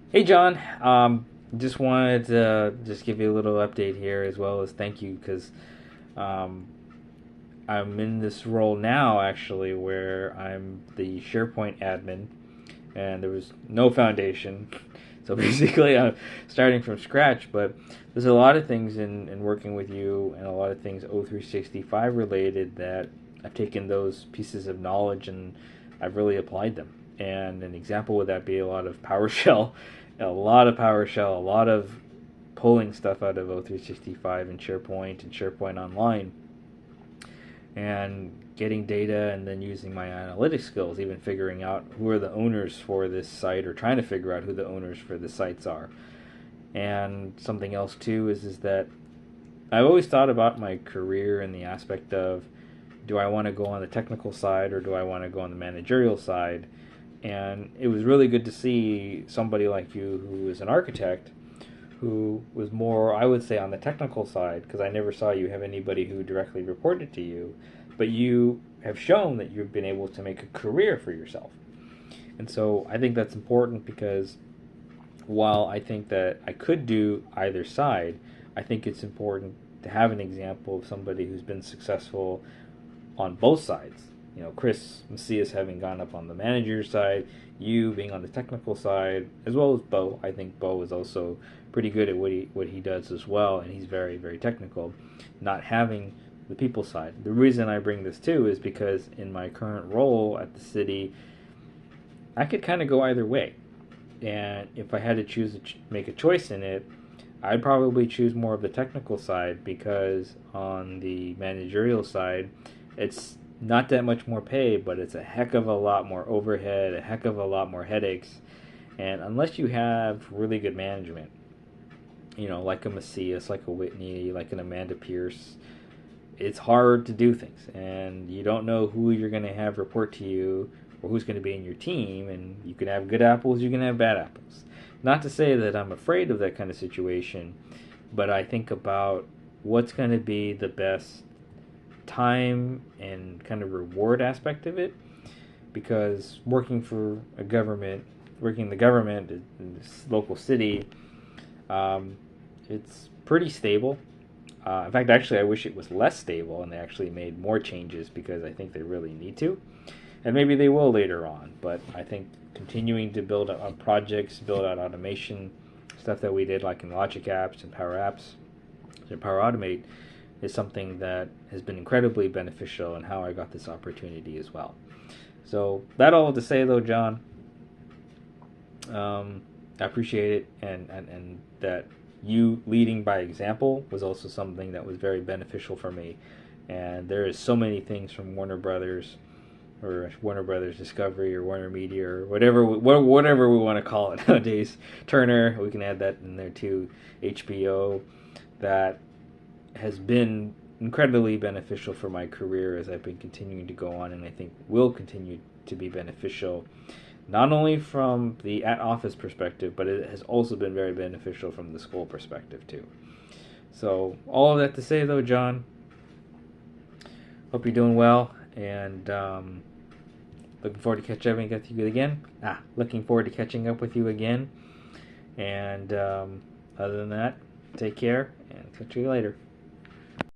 Hey John, just wanted to just give you a little update here as well as thank you because um, I'm in this role now actually where I'm the SharePoint admin and there was no foundation. So basically I'm starting from scratch, but there's a lot of things in working with you and a lot of things O365 related that I've taken those pieces of knowledge and I've really applied them. And an example would that be a lot of PowerShell, a lot of pulling stuff out of O365 and SharePoint Online and getting data and then using my analytics skills, even figuring out who are the owners for this site or trying to figure out who the owners for the sites are. And something else too is that I've always thought about my career in the aspect of do I want to go on the technical side or do I want to go on the managerial side? And it was really good to see somebody like you who is an architect who was more, I would say, on the technical side, because I never saw you have anybody who directly reported to you, but you have shown that you've been able to make a career for yourself. And so I think that's important because while I think that I could do either side, I think it's important to have an example of somebody who's been successful on both sides. You know, Chris Macias having gone up on the manager side, you being on the technical side, as well as Bo. I think Bo is also pretty good at what he does as well, and he's very technical. Not having the people side. The reason I bring this too is because in my current role at the city, I could kind of go either way, and if I had to make a choice in it, I'd probably choose more of the technical side because on the managerial side, it's not that much more pay, but it's a heck of a lot more overhead, a heck of a lot more headaches. And unless you have really good management, you know, like a Macias, like a Whitney, like an Amanda Pierce, it's hard to do things. And you don't know who you're going to have report to you or who's going to be in your team. And you can have good apples, you can have bad apples. Not to say that I'm afraid of that kind of situation, but I think about what's going to be the best time and kind of reward aspect of it because working for a government, working in the government in this local city, um, it's pretty stable. In fact, actually, I wish it was less stable and they actually made more changes because I think they really need to. And maybe they will later on, but I think continuing to build out projects, build out automation, stuff that we did like in Logic Apps and Power Apps and Power Automate is something that has been incredibly beneficial in how I got this opportunity as well. So that all to say though, John, I appreciate it, and that you leading by example was also something that was very beneficial for me. And there is so many things from Warner Brothers or Warner Brothers Discovery or Warner Media or whatever we want to call it nowadays. Turner, we can add that in there too. HBO, that has been incredibly beneficial for my career as I've been continuing to go on, and I think will continue to be beneficial not only from the at office perspective, but it has also been very beneficial from the school perspective too. So all of that to say though, John, hope you're doing well, and looking forward to catching up with you again. Looking forward to catching up with you again. And other than that, take care and catch you later.